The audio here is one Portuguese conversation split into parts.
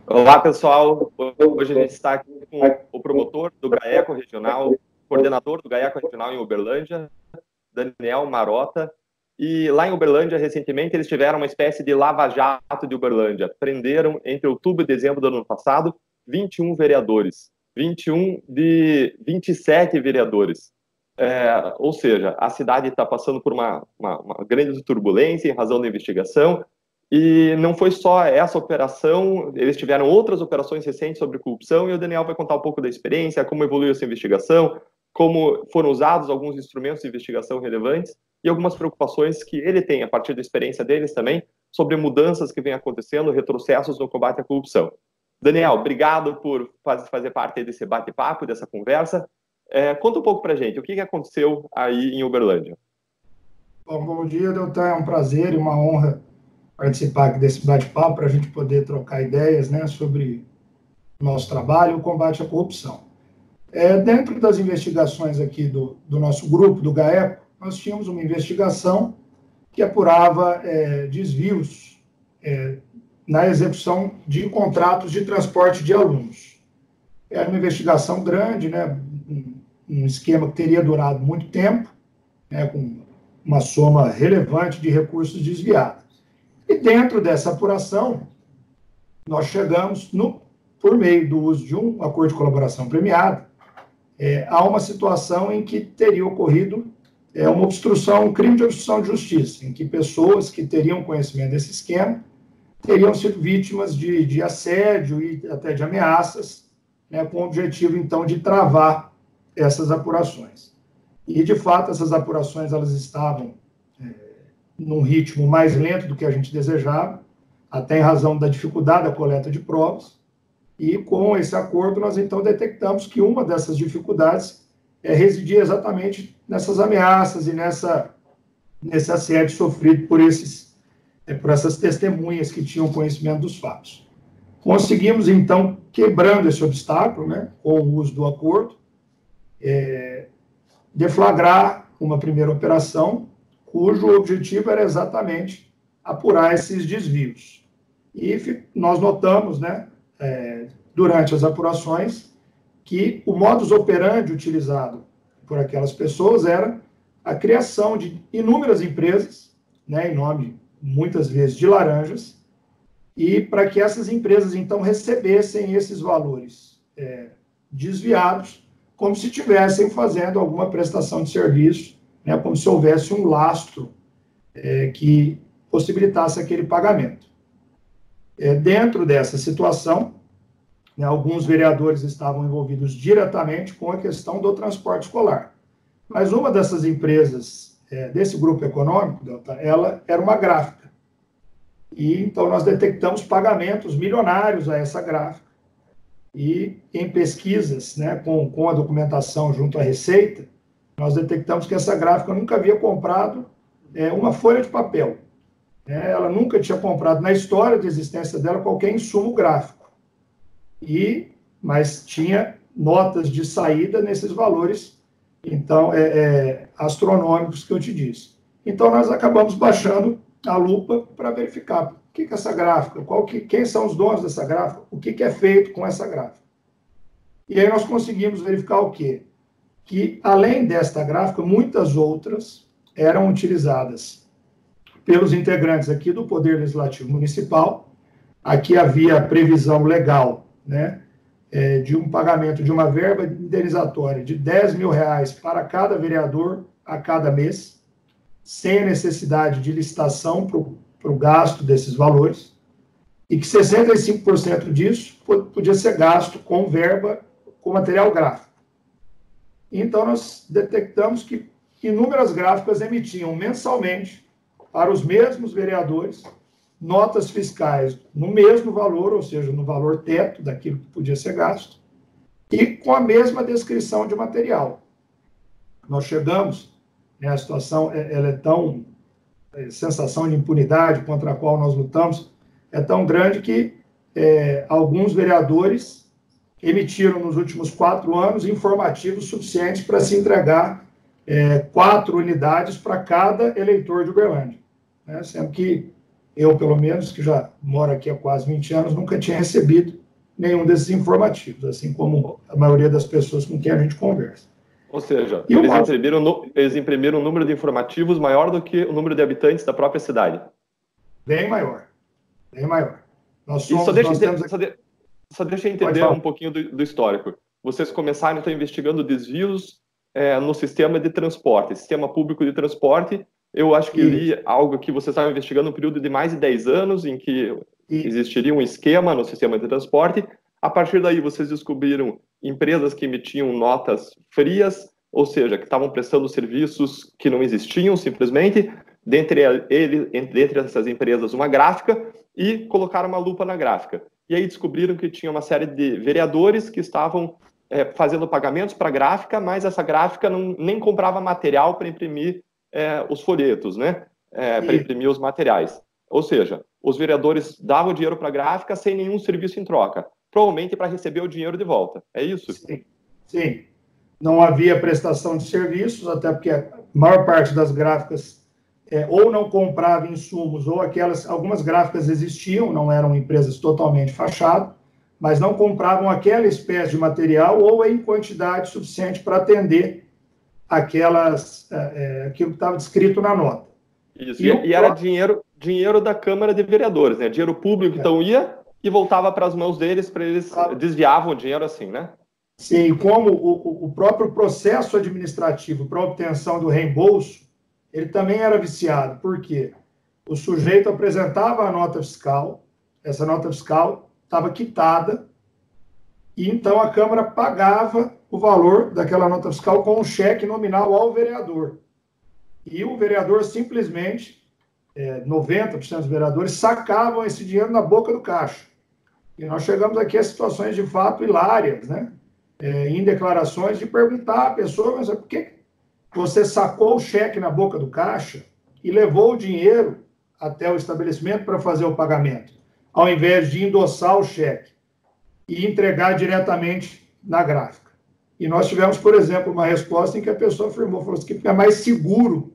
Olá, pessoal. Hoje a gente está aqui com o promotor do GAECO Regional, coordenador do GAECO Regional em Uberlândia, Daniel Marota. E lá em Uberlândia, recentemente, eles tiveram uma espécie de lava-jato de Uberlândia. Prenderam, entre outubro e dezembro do ano passado, 21 vereadores. 21 de 27 vereadores. Ou seja, a cidade está passando por uma grande turbulência em razão da investigação. E não foi só essa operação, eles tiveram outras operações recentes sobre corrupção, e o Daniel vai contar um pouco da experiência, como evoluiu essa investigação, como foram usados alguns instrumentos de investigação relevantes e algumas preocupações que ele tem, a partir da experiência deles também, sobre mudanças que vêm acontecendo, retrocessos no combate à corrupção. Daniel, obrigado por fazer parte desse bate-papo, dessa conversa. Conta um pouco para a gente, o que aconteceu aí em Uberlândia? Bom dia, Deltan, é um prazer e uma honra participar aqui desse bate-papo para a gente poder trocar ideias, né, sobre o nosso trabalho e o combate à corrupção. Dentro das investigações aqui do nosso grupo, do GAECO, nós tínhamos uma investigação que apurava desvios na execução de contratos de transporte de alunos. Era uma investigação grande, né, um esquema que teria durado muito tempo, né, com uma soma relevante de recursos desviados. E dentro dessa apuração, nós chegamos, por meio do uso de um acordo de colaboração premiado, a uma situação em que teria ocorrido uma obstrução, um crime de obstrução de justiça, em que pessoas que teriam conhecimento desse esquema teriam sido vítimas de assédio e até de ameaças, né, com o objetivo, então, de travar essas apurações. E, de fato, essas apurações elas estavam num ritmo mais lento do que a gente desejava, até em razão da dificuldade da coleta de provas, e com esse acordo nós então detectamos que uma dessas dificuldades residia exatamente nessas ameaças e nesse assédio sofrido por essas testemunhas que tinham conhecimento dos fatos. Conseguimos então, quebrando esse obstáculo, né, com o uso do acordo, deflagrar uma primeira operação cujo objetivo era exatamente apurar esses desvios. E nós notamos, né, durante as apurações, que o modus operandi utilizado por aquelas pessoas era a criação de inúmeras empresas, né, em nome, muitas vezes, de laranjas, e para que essas empresas, então, recebessem esses valores desviados, como se estivessem fazendo alguma prestação de serviço, né, como se houvesse um lastro que possibilitasse aquele pagamento. Dentro dessa situação, né, alguns vereadores estavam envolvidos diretamente com a questão do transporte escolar. Mas uma dessas empresas, desse grupo econômico, ela era uma gráfica. E então nós detectamos pagamentos milionários a essa gráfica. E em pesquisas, né, com a documentação junto à Receita, nós detectamos que essa gráfica nunca havia comprado uma folha de papel. Ela nunca tinha comprado, na história de existência dela, qualquer insumo gráfico. Mas tinha notas de saída nesses valores, então, astronômicos que eu te disse. Então, nós acabamos baixando a lupa para verificar o que é essa gráfica, quem são os donos dessa gráfica, o que é feito com essa gráfica. E aí nós conseguimos verificar o quê? Que, além desta gráfica, muitas outras eram utilizadas pelos integrantes aqui do Poder Legislativo Municipal. Aqui havia previsão legal, né, de um pagamento de uma verba indenizatória de R$10 mil para cada vereador a cada mês, sem a necessidade de licitação para o gasto desses valores, e que 65% disso podia ser gasto com verba, com material gráfico. Então, nós detectamos que inúmeras gráficas emitiam mensalmente, para os mesmos vereadores, notas fiscais no mesmo valor, ou seja, no valor teto daquilo que podia ser gasto, e com a mesma descrição de material. Nós chegamos, né, a situação ela é tão... A sensação de impunidade contra a qual nós lutamos é tão grande que alguns vereadores emitiram nos últimos 4 anos informativos suficientes para se entregar 4 unidades para cada eleitor de Uberlândia, né? Sendo que eu, pelo menos, que já moro aqui há quase 20 anos, nunca tinha recebido nenhum desses informativos, assim como a maioria das pessoas com quem a gente conversa. Ou seja, eles imprimiram um número de informativos maior do que o número de habitantes da própria cidade. Bem maior, bem maior. Só deixa eu entender um pouquinho do histórico. Vocês começaram, então, investigando desvios no sistema de transporte, sistema público de transporte. Eu acho que li algo que vocês estavam investigando um período de mais de 10 anos, em que existiria um esquema no sistema de transporte. A partir daí, vocês descobriram empresas que emitiam notas frias, ou seja, que estavam prestando serviços que não existiam, simplesmente. Dentre essas empresas, uma gráfica, e colocaram uma lupa na gráfica. E aí descobriram que tinha uma série de vereadores que estavam fazendo pagamentos para a gráfica, mas essa gráfica nem comprava material para imprimir os folhetos, né? Para imprimir os materiais. Ou seja, os vereadores davam dinheiro para a gráfica sem nenhum serviço em troca, provavelmente para receber o dinheiro de volta. É isso? Sim. Não havia prestação de serviços, até porque a maior parte das gráficas ou não comprava insumos, ou algumas gráficas existiam, não eram empresas totalmente fachadas, mas não compravam aquela espécie de material ou em quantidade suficiente para atender aquilo que estava descrito na nota. Isso, e era dinheiro da Câmara de Vereadores, né? Dinheiro público, então ia e voltava para as mãos deles, para eles desviavam o dinheiro assim, né? Sim, como o próprio processo administrativo para obtenção do reembolso, ele também era viciado. Por quê? O sujeito apresentava a nota fiscal, essa nota fiscal estava quitada, e então a Câmara pagava o valor daquela nota fiscal com um cheque nominal ao vereador. E o vereador simplesmente, 90% dos vereadores, sacavam esse dinheiro na boca do caixa. E nós chegamos aqui a situações de fato hilárias, né? Em declarações de perguntar à pessoa, mas por que você sacou o cheque na boca do caixa e levou o dinheiro até o estabelecimento para fazer o pagamento, ao invés de endossar o cheque e entregar diretamente na gráfica? E nós tivemos, por exemplo, uma resposta em que a pessoa afirmou, falou assim, que é mais seguro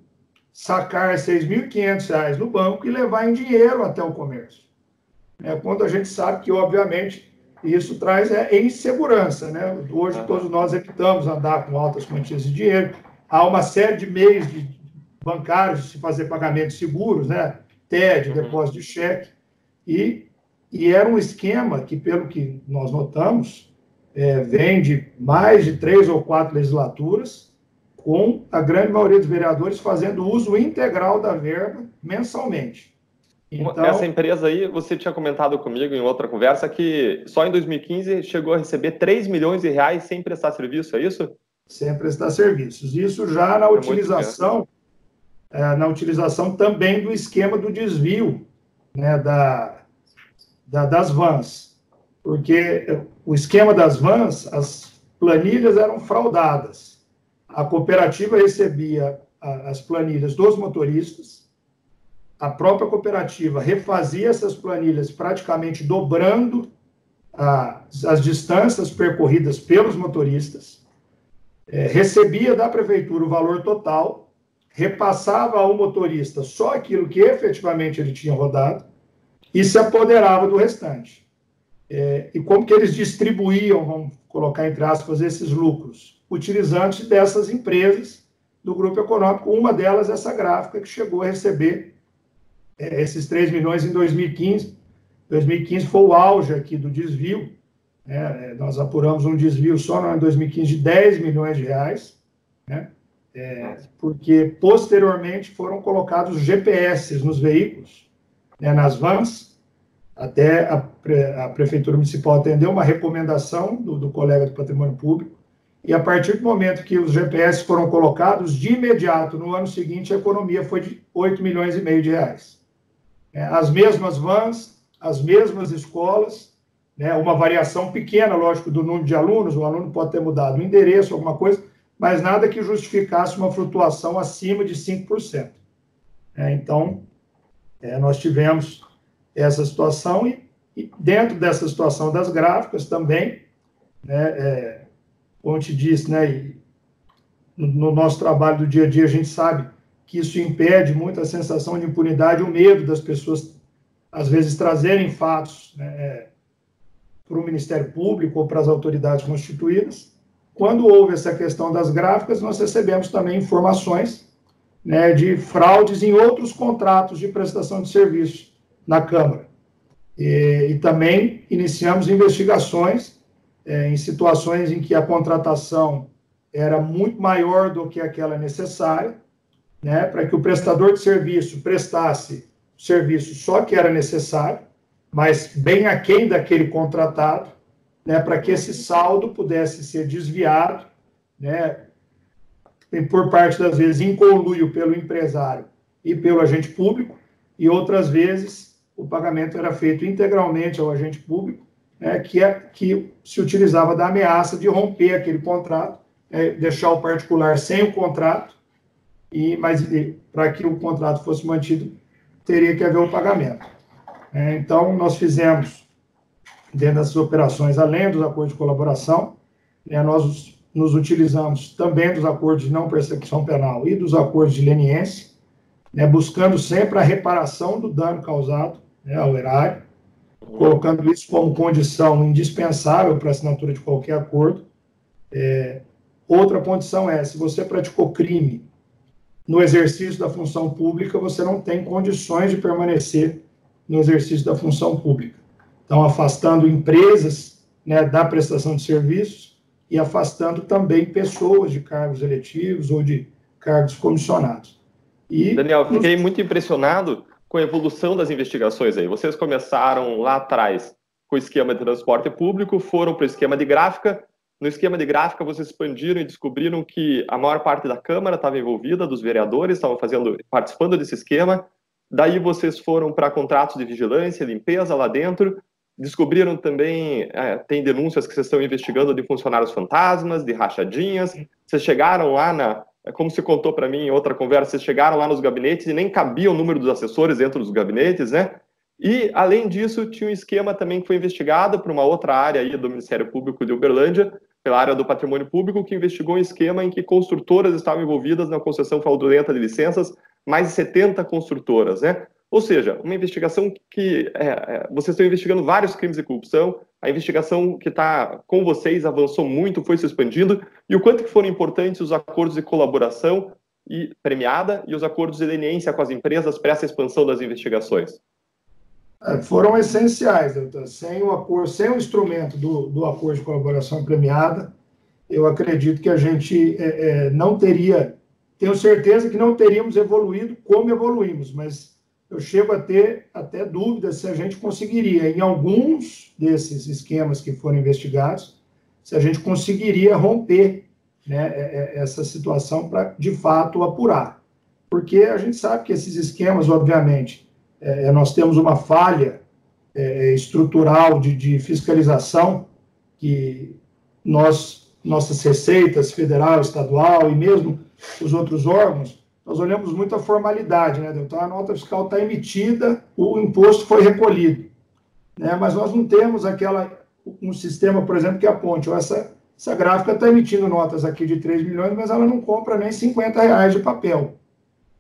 sacar R$ 6.500 no banco e levar em dinheiro até o comércio. Quando a gente sabe que, obviamente, isso traz insegurança, né? Hoje todos nós evitamos andar com altas quantias de dinheiro. Há uma série de meios bancários de se fazer pagamentos seguros, né? TED, depósito de cheque. E era um esquema que, pelo que nós notamos, vem de mais de 3 ou 4 legislaturas, com a grande maioria dos vereadores fazendo uso integral da verba mensalmente. Então, essa empresa aí, você tinha comentado comigo em outra conversa que só em 2015 chegou a receber 3 milhões de reais sem prestar serviço, é isso? Sem prestar serviços. Isso já na utilização, também do esquema do desvio, né, das vans. Porque o esquema das vans, as planilhas eram fraudadas. A cooperativa recebia as planilhas dos motoristas, a própria cooperativa refazia essas planilhas praticamente dobrando as distâncias percorridas pelos motoristas, recebia da prefeitura o valor total, repassava ao motorista só aquilo que efetivamente ele tinha rodado e se apoderava do restante. E como que eles distribuíam, vamos colocar entre aspas, esses lucros? Utilizando dessas empresas do grupo econômico, uma delas essa gráfica que chegou a receber esses 3 milhões em 2015. 2015 foi o auge aqui do desvio. Nós apuramos um desvio só em 2015 de 10 milhões de reais, né? Porque posteriormente foram colocados GPS nos veículos, né, nas vans. Até a Prefeitura Municipal atendeu uma recomendação do colega do Patrimônio Público, e a partir do momento que os GPS foram colocados, de imediato, no ano seguinte, a economia foi de 8 milhões e meio de reais. As mesmas vans, as mesmas escolas, né, uma variação pequena, lógico, do número de alunos, o aluno pode ter mudado o endereço, alguma coisa, mas nada que justificasse uma flutuação acima de 5%. Então, nós tivemos essa situação, e dentro dessa situação das gráficas também, né, como eu te disse, né, no nosso trabalho do dia a dia, a gente sabe que isso impede muito a sensação de impunidade, o medo das pessoas às vezes, trazerem fatos, né, para o Ministério Público ou para as autoridades constituídas. Quando houve essa questão das gráficas, nós recebemos também informações, né, de fraudes em outros contratos de prestação de serviço na Câmara. E também iniciamos investigações em situações em que a contratação era muito maior do que aquela necessária, né, para que o prestador de serviço prestasse o serviço só que era necessário, mas bem aquém daquele contratado, né, para que esse saldo pudesse ser desviado, né, por parte, das vezes, em conluio pelo empresário e pelo agente público, e outras vezes o pagamento era feito integralmente ao agente público, né, que se utilizava da ameaça de romper aquele contrato, deixar o particular sem o contrato, mas para que o contrato fosse mantido, teria que haver um pagamento. Então, nós fizemos, dentro dessas operações, além dos acordos de colaboração, nós nos utilizamos também dos acordos de não persecução penal e dos acordos de leniência, buscando sempre a reparação do dano causado, ao erário, colocando isso como condição indispensável para a assinatura de qualquer acordo. Outra condição é, se você praticou crime no exercício da função pública, você não tem condições de permanecer no exercício da função pública. Então, afastando empresas, da prestação de serviços e afastando também pessoas de cargos eletivos ou de cargos comissionados. Daniel, fiquei muito impressionado com a evolução das investigações aí. Vocês começaram lá atrás com o esquema de transporte público, foram para o esquema de gráfica. No esquema de gráfica, vocês expandiram e descobriram que a maior parte da Câmara estava envolvida, dos vereadores estavam participando desse esquema. Daí vocês foram para contratos de vigilância, limpeza lá dentro. Descobriram também, tem denúncias que vocês estão investigando de funcionários fantasmas, de rachadinhas. Vocês chegaram lá como se contou para mim em outra conversa, vocês chegaram lá nos gabinetes e nem cabia o número dos assessores dentro dos gabinetes, né? E, além disso, tinha um esquema também que foi investigado por uma outra área aí do Ministério Público de Uberlândia, pela área do Patrimônio Público, que investigou um esquema em que construtoras estavam envolvidas na concessão fraudulenta de licenças, mais de 70 construtoras, né? Ou seja, uma investigação que vocês estão investigando vários crimes de corrupção, a investigação que está com vocês avançou muito, foi se expandindo, e o quanto que foram importantes os acordos de colaboração e premiada e os acordos de leniência com as empresas para essa expansão das investigações? Foram essenciais, doutor. Sem o instrumento do acordo de colaboração premiada, eu acredito que a gente não teria, tenho certeza que não teríamos evoluído como evoluímos, mas eu chego a ter até dúvidas se a gente conseguiria, em alguns desses esquemas que foram investigados, se a gente conseguiria romper, essa situação para, de fato, apurar. Porque a gente sabe que esses esquemas, obviamente, nós temos uma falha estrutural de fiscalização que nossas receitas, federal, estadual e mesmo os outros órgãos, nós olhamos muito a formalidade, né? Então, a nota fiscal está emitida, o imposto foi recolhido, né? Mas nós não temos um sistema, por exemplo, que aponte, essa gráfica está emitindo notas aqui de 3 milhões, mas ela não compra nem R$50 de papel,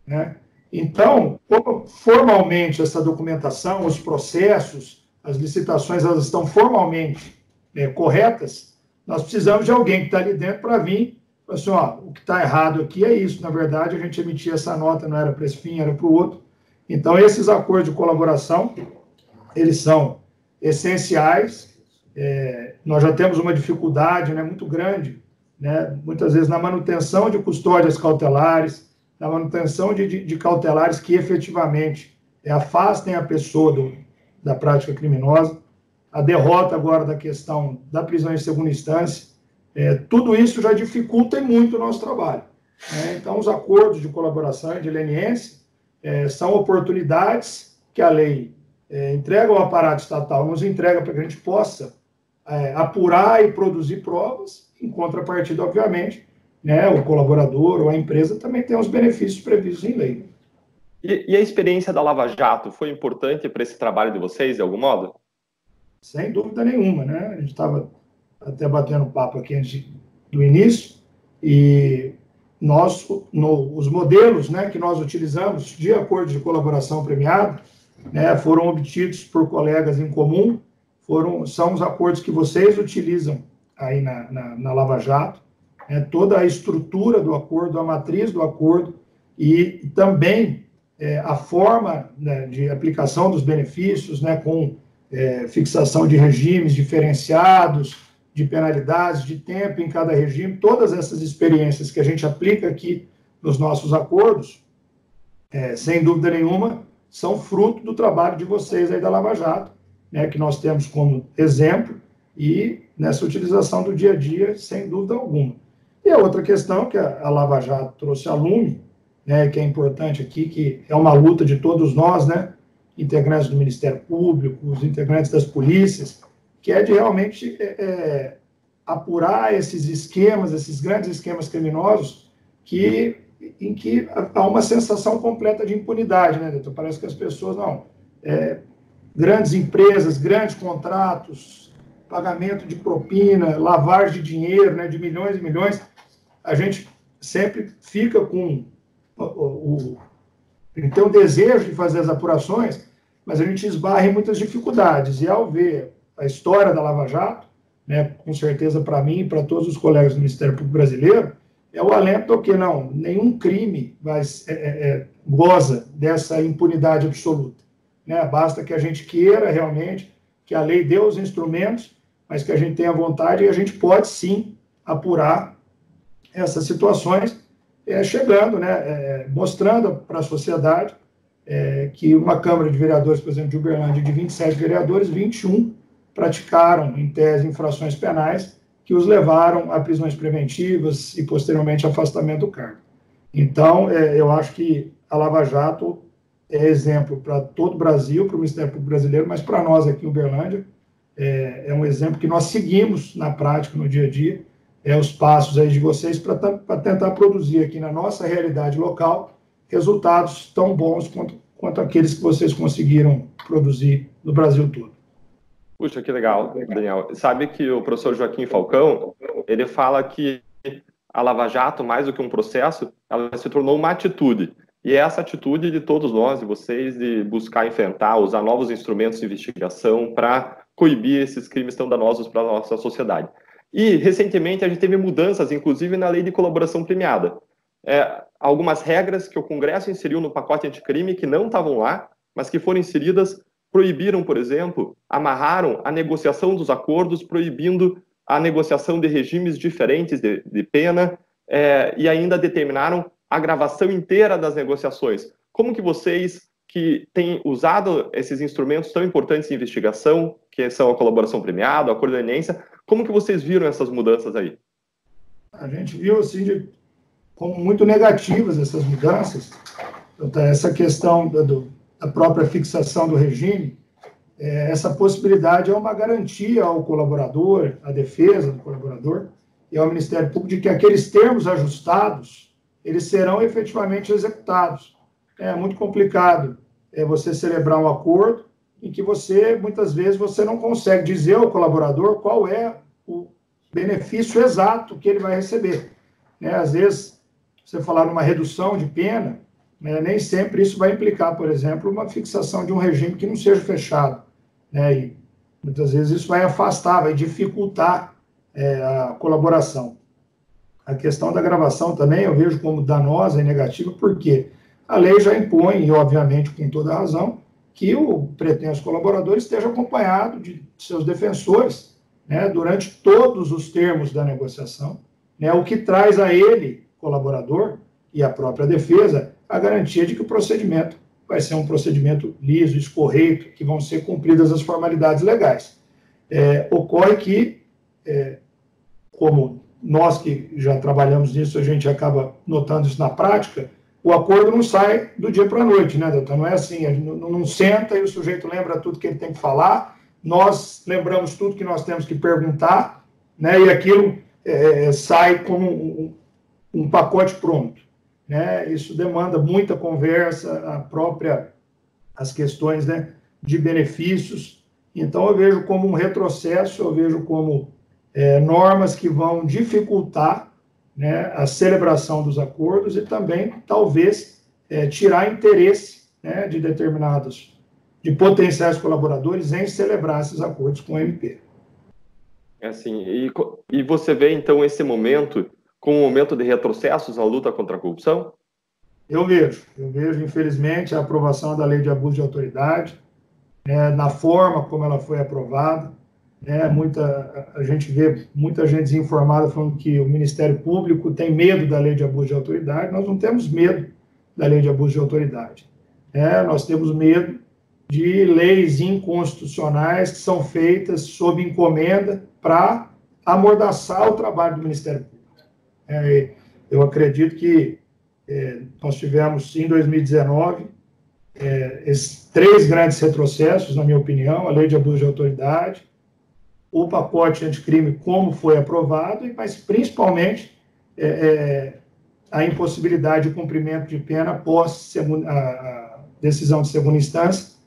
né? Então, como formalmente essa documentação, os processos, as licitações, elas estão formalmente corretas, nós precisamos de alguém que está ali dentro para vir, assim, o que está errado aqui é isso, na verdade, a gente emitia essa nota, não era para esse fim, era para o outro. Então, esses acordos de colaboração, eles são essenciais. Nós já temos uma dificuldade, muito grande, muitas vezes na manutenção de custódias cautelares, na manutenção de cautelares que efetivamente afastem a pessoa da prática criminosa, a derrota agora da questão da prisão em segunda instância, tudo isso já dificulta muito o nosso trabalho. Então, os acordos de colaboração e de leniência são oportunidades que a lei entrega ao aparato estatal, nos entrega para que a gente possa apurar e produzir provas, em contrapartida, obviamente, o colaborador ou a empresa também tem os benefícios previstos em lei. E a experiência da Lava Jato foi importante para esse trabalho de vocês, de algum modo? Sem dúvida nenhuma, A gente estava até batendo papo aqui antes do início, e os modelos que nós utilizamos de acordo de colaboração premiada, né, foram obtidos por colegas em comum, são os acordos que vocês utilizam aí na Lava Jato, né, toda a estrutura do acordo, a matriz do acordo e também a forma, né, de aplicação dos benefícios, né, com fixação de regimes diferenciados, de penalidades, de tempo em cada regime, todas essas experiências que a gente aplica aqui nos nossos acordos, sem dúvida nenhuma, são fruto do trabalho de vocês aí da Lava Jato, né, que nós temos como exemplo, e nessa utilização do dia a dia, sem dúvida alguma. E a outra questão que a Lava Jato trouxe a lume, né, que é importante aqui, que é uma luta de todos nós, né, integrantes do Ministério Público, os integrantes das polícias, que é de realmente apurar esses esquemas, esses grandes esquemas criminosos, em que há uma sensação completa de impunidade, né, doutor? Parece que as pessoas, grandes empresas, grandes contratos, pagamento de propina, lavagem de dinheiro, né, de milhões e milhões, a gente sempre fica com tem o desejo de fazer as apurações, mas a gente esbarra em muitas dificuldades. E ao ver a história da Lava Jato, né, com certeza para mim e para todos os colegas do Ministério Público Brasileiro, é o alento que nenhum crime goza dessa impunidade absoluta, né? Basta que a gente queira realmente, que a lei dê os instrumentos, mas que a gente tenha vontade e a gente pode sim apurar essas situações, chegando, né, mostrando para a sociedade que uma Câmara de Vereadores, por exemplo, de Uberlândia, de 27 vereadores, 21 praticaram, em tese, infrações penais que os levaram a prisões preventivas e, posteriormente, afastamento do cargo. Então, eu acho que a Lava Jato é exemplo para todo o Brasil, para o Ministério Público Brasileiro, mas para nós aqui em Uberlândia, é um exemplo que nós seguimos na prática, no dia a dia, os passos aí de vocês para tentar produzir aqui na nossa realidade local resultados tão bons quanto aqueles que vocês conseguiram produzir no Brasil todo. Puxa, que legal, Daniel. Sabe que o professor Joaquim Falcão, ele fala que a Lava Jato, mais do que um processo, ela se tornou uma atitude. E é essa atitude de todos nós, de vocês, de buscar enfrentar, usar novos instrumentos de investigação para coibir esses crimes tão danosos para a nossa sociedade. E, recentemente, a gente teve mudanças, inclusive, na lei de colaboração premiada. Algumas regras que o Congresso inseriu no pacote anticrime que não estavam lá, mas que foram inseridas, proibiram, por exemplo, amarraram a negociação dos acordos, proibindo a negociação de regimes diferentes de pena, e ainda determinaram a gravação inteira das negociações. Como que vocês, que têm usado esses instrumentos tão importantes em investigação, que são a colaboração premiada, a coordonância, como que vocês viram essas mudanças aí? A gente viu, assim, como muito negativas essas mudanças. Então, essa questão da própria fixação do regime, essa possibilidade é uma garantia ao colaborador, à defesa do colaborador e ao Ministério Público de que aqueles termos ajustados, eles serão efetivamente executados. É muito complicado você celebrar um acordo em que muitas vezes, você não consegue dizer ao colaborador qual é o benefício exato que ele vai receber. Às vezes, você falar numa redução de pena, nem sempre isso vai implicar, por exemplo, uma fixação de um regime que não seja fechado. E muitas vezes isso vai afastar, vai dificultar a colaboração. A questão da gravação também eu vejo como danosa e negativa, porque a lei já impõe, e obviamente com toda a razão, que o pretenso colaborador esteja acompanhado de seus defensores, durante todos os termos da negociação, o que traz a ele, colaborador, e a própria defesa, a garantia de que o procedimento vai ser um procedimento liso, escorreito, que vão ser cumpridas as formalidades legais. Ocorre que, como nós que já trabalhamos nisso, a gente acaba notando isso na prática, o acordo não sai do dia para a noite, né, doutor? Não é assim, não senta e o sujeito lembra tudo que ele tem que falar, nós lembramos tudo que nós temos que perguntar, e aquilo sai como um pacote pronto. Isso demanda muita conversa, as questões, de benefícios. Então, eu vejo como um retrocesso, eu vejo como normas que vão dificultar a celebração dos acordos e também, talvez, tirar interesse de determinados de potenciais colaboradores em celebrar esses acordos com o MP. Assim, e você vê, então, esse momento como um momento de retrocessos na luta contra a corrupção? Eu vejo, infelizmente, a aprovação da lei de abuso de autoridade, na forma como ela foi aprovada, a gente vê muita gente desinformada falando que o Ministério Público tem medo da lei de abuso de autoridade. Nós não temos medo da lei de abuso de autoridade. Nós temos medo de leis inconstitucionais que são feitas sob encomenda para amordaçar o trabalho do Ministério Público. Eu acredito que nós tivemos, em 2019, esses 3 grandes retrocessos, na minha opinião: a lei de abuso de autoridade, o pacote anticrime como foi aprovado, mas principalmente a impossibilidade de cumprimento de pena após a decisão de segunda instância,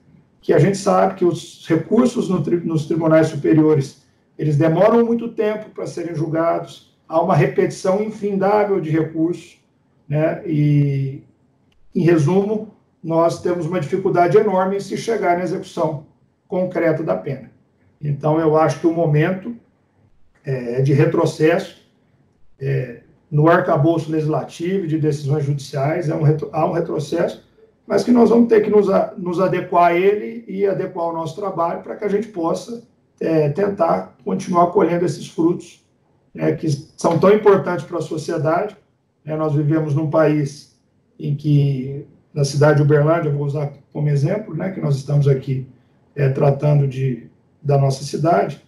que a gente sabe que os recursos nos tribunais superiores, eles demoram muito tempo para serem julgados, há uma repetição infindável de recursos, e, em resumo, nós temos uma dificuldade enorme em se chegar na execução concreta da pena. Então, eu acho que o momento de retrocesso no arcabouço legislativo, de decisões judiciais, há um retrocesso, mas que nós vamos ter que nos adequar a ele e adequar o nosso trabalho para que a gente possa tentar continuar colhendo esses frutos que são tão importantes para a sociedade. Nós vivemos num país em que, na cidade de Uberlândia, eu vou usar como exemplo, que nós estamos aqui tratando da nossa cidade,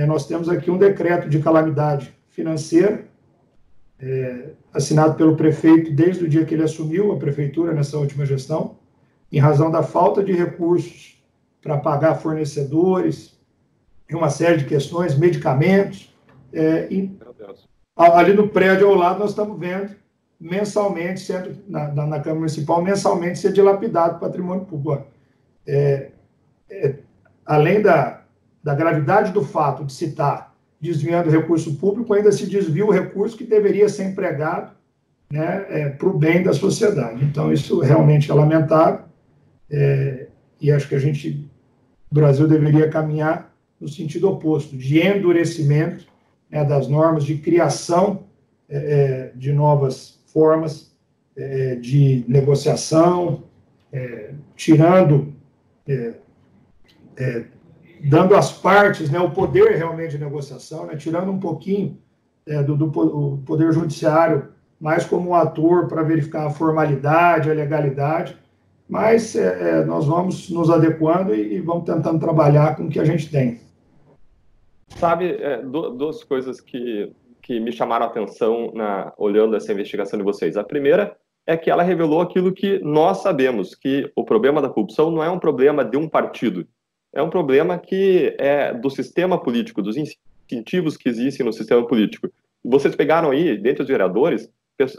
nós temos aqui um decreto de calamidade financeira, assinado pelo prefeito desde o dia que ele assumiu a prefeitura nessa última gestão, em razão da falta de recursos para pagar fornecedores, e uma série de questões, medicamentos. Ali no prédio ao lado, nós estamos vendo mensalmente, na Câmara Municipal, mensalmente ser dilapidado patrimônio público. Além da gravidade do fato de se estar desviando recurso público, ainda se desvia o recurso que deveria ser empregado para o bem da sociedade. Então, isso realmente é lamentável, e acho que o Brasil deveria caminhar no sentido oposto, de endurecimento das normas, de criação de novas formas de negociação, dando às partes o poder realmente de negociação, tirando um pouquinho do poder judiciário mais como um ator para verificar a formalidade, a legalidade, mas nós vamos nos adequando e vamos tentando trabalhar com o que a gente tem. Sabe, 2 coisas que me chamaram a atenção olhando essa investigação de vocês. A primeira é que ela revelou aquilo que nós sabemos, que o problema da corrupção não é um problema de um partido, é um problema que é do sistema político, dos incentivos que existem no sistema político. Vocês pegaram aí, dentre os vereadores,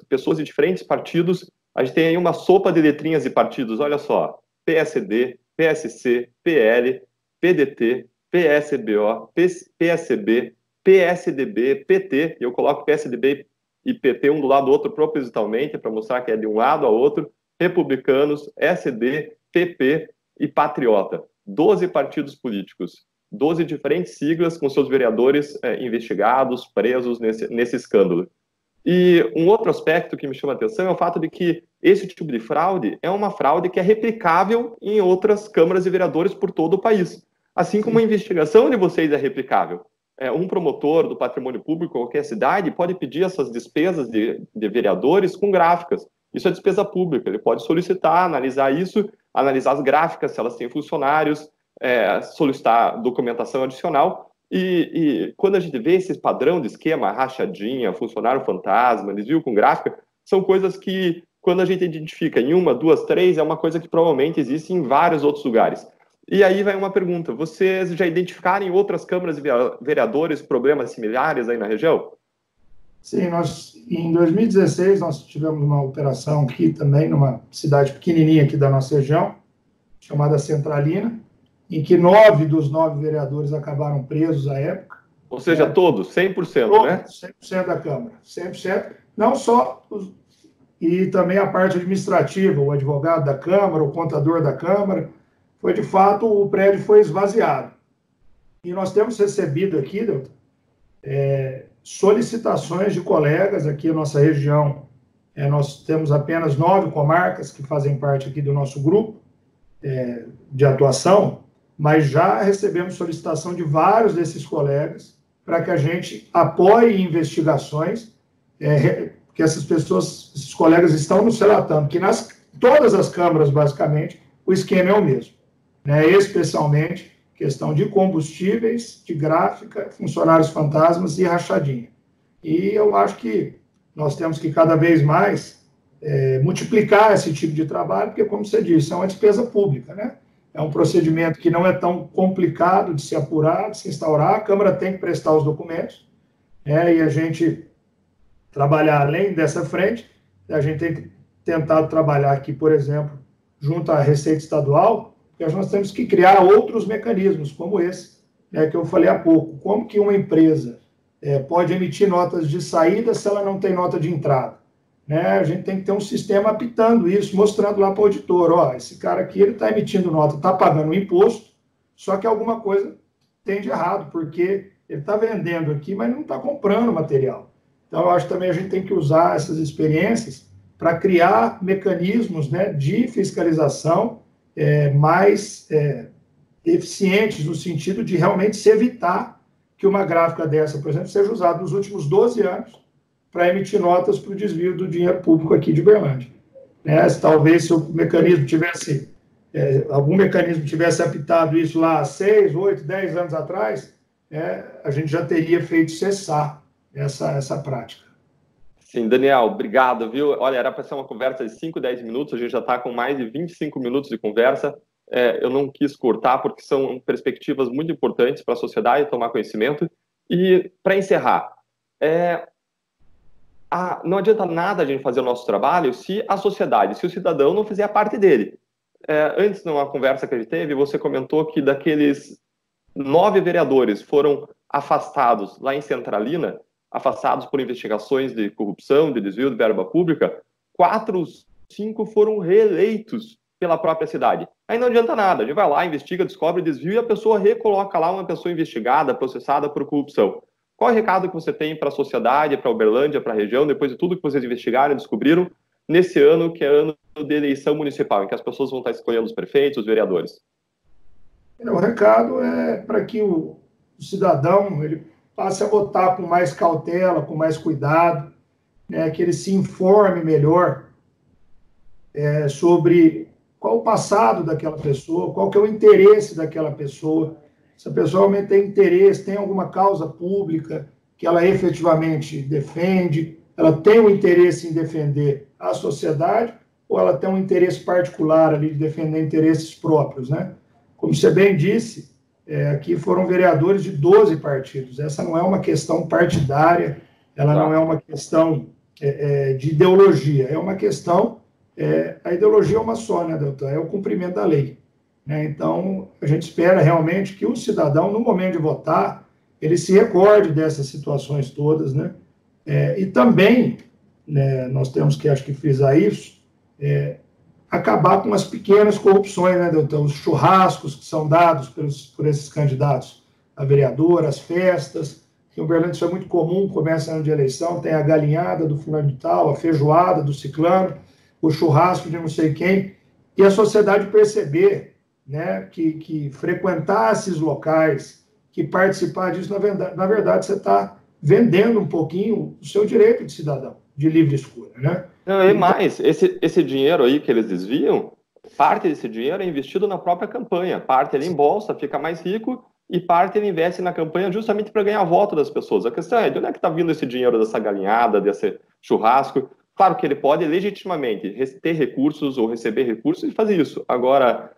pessoas de diferentes partidos. A gente tem aí uma sopa de letrinhas de partidos, olha só: PSD, PSC, PL, PDT, PSBO, PSB, PSDB, PT, e eu coloco PSDB e PT um do lado do outro propositalmente, para mostrar que é de um lado a outro, republicanos, SD, PP e Patriota. 12 partidos políticos, 12 diferentes siglas com seus vereadores investigados, presos nesse escândalo. E um outro aspecto que me chama a atenção é o fato de que esse tipo de fraude é uma fraude que é replicável em outras câmaras de vereadores por todo o país. Assim como a investigação de vocês é replicável. Um promotor do patrimônio público, qualquer cidade, pode pedir essas despesas de vereadores com gráficas. Isso é despesa pública. Ele pode solicitar, analisar isso, analisar as gráficas, se elas têm funcionários, solicitar documentação adicional. E quando a gente vê esse padrão de esquema, rachadinha, funcionário fantasma, desvio com gráfica, são coisas que, quando a gente identifica em 1, 2, 3, é uma coisa que provavelmente existe em vários outros lugares. E aí vai uma pergunta: vocês já identificaram em outras câmaras de vereadores problemas similares aí na região? Sim, em 2016, nós tivemos uma operação aqui também, numa cidade pequenininha aqui da nossa região, chamada Centralina, em que 9 dos 9 vereadores acabaram presos à época. Ou seja, todos, 100%, todos, né? 100% da Câmara, 100%. Não só, e também a parte administrativa, o advogado da Câmara, o contador da Câmara, foi, de fato, o prédio foi esvaziado. E nós temos recebido aqui, Deltan, solicitações de colegas aqui na nossa região. Nós temos apenas 9 comarcas que fazem parte aqui do nosso grupo de atuação, mas já recebemos solicitação de vários desses colegas para que a gente apoie investigações, que essas pessoas, esses colegas estão nos relatando que todas as câmaras, basicamente, o esquema é o mesmo, né? Especialmente questão de combustíveis, de gráfica, funcionários fantasmas e rachadinha. E eu acho que nós temos que cada vez mais multiplicar esse tipo de trabalho, porque, como você disse, é uma despesa pública, né? É um procedimento que não é tão complicado de se apurar, de se instaurar. A Câmara tem que prestar os documentos, e a gente trabalhar além dessa frente, a gente tem tentado trabalhar aqui, por exemplo, junto à Receita Estadual, porque nós temos que criar outros mecanismos, como esse, que eu falei há pouco. Como que uma empresa pode emitir notas de saída se ela não tem nota de entrada? A gente tem que ter um sistema apitando isso, mostrando lá para o auditor, esse cara aqui está emitindo nota, está pagando um imposto, só que alguma coisa tem de errado, porque ele está vendendo aqui, mas não está comprando material. Então, eu acho que também a gente tem que usar essas experiências para criar mecanismos, de fiscalização mais eficientes, no sentido de realmente se evitar que uma gráfica dessa, por exemplo, seja usada nos últimos 12 anos para emitir notas para o desvio do dinheiro público aqui de Uberlândia. Talvez se o mecanismo tivesse, algum mecanismo tivesse apitado isso lá 6, 8, 10 anos atrás, a gente já teria feito cessar essa prática. Sim, Daniel, obrigado, viu? Olha, era para ser uma conversa de 5, 10 minutos, a gente já está com mais de 25 minutos de conversa. Eu não quis cortar, porque são perspectivas muito importantes para a sociedade tomar conhecimento. E, para encerrar, não adianta nada a gente fazer o nosso trabalho se a sociedade, se o cidadão não fizer a parte dele. Antes, numa conversa que a gente teve, você comentou que daqueles 9 vereadores foram afastados lá em Centralina, afastados por investigações de corrupção, de desvio de verba pública, 4 ou 5 foram reeleitos pela própria cidade. Aí não adianta nada, a gente vai lá, investiga, descobre desvio e a pessoa recoloca lá uma pessoa investigada, processada por corrupção. Qual é o recado que você tem para a sociedade, para Uberlândia, para a região, depois de tudo que vocês investigaram e descobriram, nesse ano que é ano de eleição municipal, em que as pessoas vão estar escolhendo os prefeitos, os vereadores? O recado é para que o cidadão ele passe a votar com mais cautela, com mais cuidado, que ele se informe melhor sobre qual o passado daquela pessoa, qual que é o interesse daquela pessoa. Se a pessoa realmente tem interesse, tem alguma causa pública que ela efetivamente defende, ela tem um interesse em defender a sociedade ou ela tem um interesse particular ali de defender interesses próprios, Como você bem disse, aqui foram vereadores de 12 partidos. Essa não é uma questão partidária, ela não é uma questão de ideologia, é uma questão... a ideologia é uma só, Deltan? É o cumprimento da lei. Então, a gente espera realmente que o cidadão, no momento de votar, ele se recorde dessas situações todas, e também, nós temos que, acho que, frisar isso, acabar com as pequenas corrupções, Deltan? Os churrascos que são dados por esses candidatos a vereador, as festas. Em Uberlândia isso é muito comum, começa ano de eleição, tem a galinhada do fulano de tal, a feijoada do ciclano, o churrasco de não sei quem, e a sociedade perceber que frequentar esses locais, que participar disso, na verdade, você está vendendo um pouquinho o seu direito de cidadão, de livre escolha, Não, e mais, esse dinheiro aí que eles desviam, parte desse dinheiro é investido na própria campanha, parte ele em bolsa, fica mais rico, e parte ele investe na campanha justamente para ganhar voto das pessoas. A questão é, de onde é que está vindo esse dinheiro dessa galinhada, desse churrasco? Claro que ele pode legitimamente ter recursos ou receber recursos e fazer isso. Agora,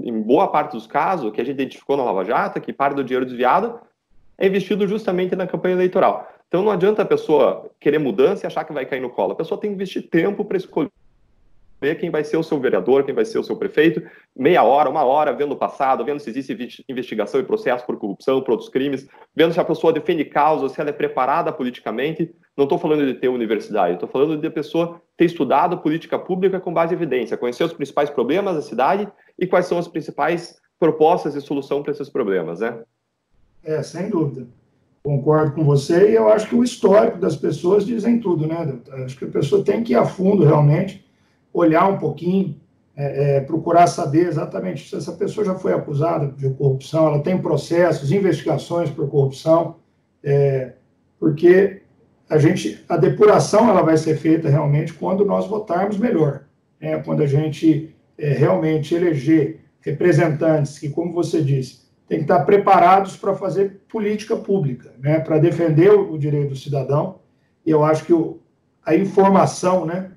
em boa parte dos casos que a gente identificou na Lava Jato, que parte do dinheiro desviado é investido justamente na campanha eleitoral. Então não adianta a pessoa querer mudança e achar que vai cair no colo. A pessoa tem que investir tempo para escolher quem vai ser o seu vereador, quem vai ser o seu prefeito, meia hora, uma hora, vendo o passado, vendo se existe investigação e processo por corrupção, por outros crimes, vendo se a pessoa defende causas, se ela é preparada politicamente. Não estou falando de ter universidade, estou falando de a pessoa ter estudado política pública com base em evidência, conhecer os principais problemas da cidade e quais são as principais propostas de solução para esses problemas, né? Sem dúvida. Concordo com você, e eu acho que o histórico das pessoas dizem tudo, né, doutor? Acho que a pessoa tem que ir a fundo, realmente, olhar um pouquinho, procurar saber exatamente se essa pessoa já foi acusada de corrupção, ela tem processos, investigações por corrupção, porque a depuração ela vai ser feita realmente quando nós votarmos melhor, né? Quando a gente realmente eleger representantes que, como você disse, tem que estar preparados para fazer política pública, né, para defender o direito do cidadão. E eu acho que a informação, né,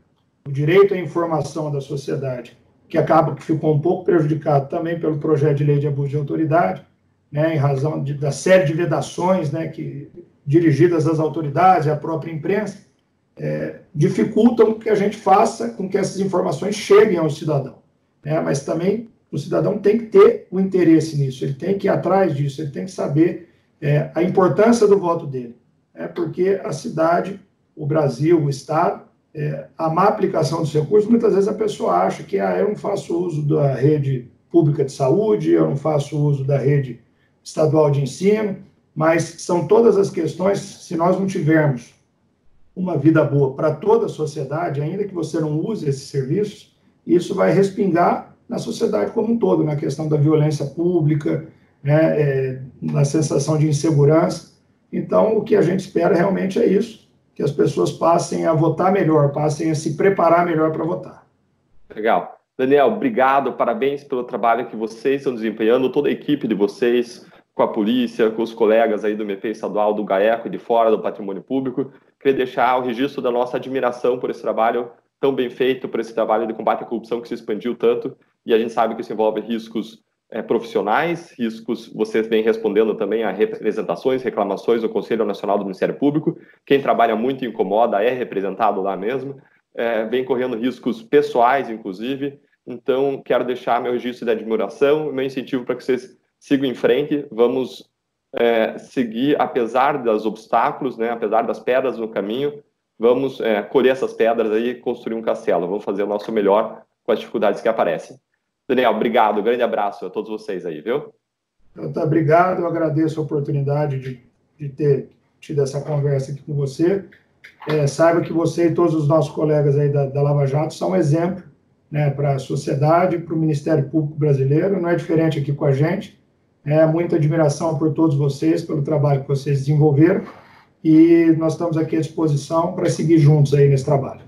o direito à informação da sociedade, que ficou um pouco prejudicado também pelo projeto de lei de abuso de autoridade, né, em razão da série de vedações, né, dirigidas às autoridades e à própria imprensa, dificultam que a gente faça com que essas informações cheguem ao cidadão, né, mas também o cidadão tem que ter o interesse nisso, ele tem que ir atrás disso, ele tem que saber a importância do voto dele, porque a cidade, o Brasil, o Estado, a má aplicação dos recursos, muitas vezes a pessoa acha que eu não faço uso da rede pública de saúde, eu não faço uso da rede estadual de ensino, mas são todas as questões, se nós não tivermos uma vida boa para toda a sociedade, ainda que você não use esses serviços, isso vai respingar na sociedade como um todo, na questão da violência pública, né, na sensação de insegurança. Então, o que a gente espera realmente é isso, que as pessoas passem a votar melhor, passem a se preparar melhor para votar. Legal. Daniel, obrigado, parabéns pelo trabalho que vocês estão desempenhando, toda a equipe de vocês, com a polícia, com os colegas aí do MP estadual, do GAECO e de fora do patrimônio público. Queria deixar o registro da nossa admiração por esse trabalho tão bem feito, por esse trabalho de combate à corrupção que se expandiu tanto, e a gente sabe que isso envolve riscos profissionais, riscos, vocês vêm respondendo também a representações, reclamações do Conselho Nacional do Ministério Público, quem trabalha muito e incomoda é representado lá mesmo, vem correndo riscos pessoais, inclusive, então quero deixar meu registro de admiração, meu incentivo para que vocês sigam em frente, vamos seguir, apesar dos obstáculos, né, apesar das pedras no caminho, vamos colher essas pedras aí e construir um castelo. Vamos fazer o nosso melhor com as dificuldades que aparecem. Daniel, obrigado. Grande abraço a todos vocês aí, viu? Então, obrigado. Eu agradeço a oportunidade de ter tido essa conversa aqui com você. Saiba que você e todos os nossos colegas aí da Lava Jato são um exemplo, né, para a sociedade, para o Ministério Público brasileiro. Não é diferente aqui com a gente. Muita admiração por todos vocês, pelo trabalho que vocês desenvolveram. E nós estamos aqui à disposição para seguir juntos aí nesse trabalho.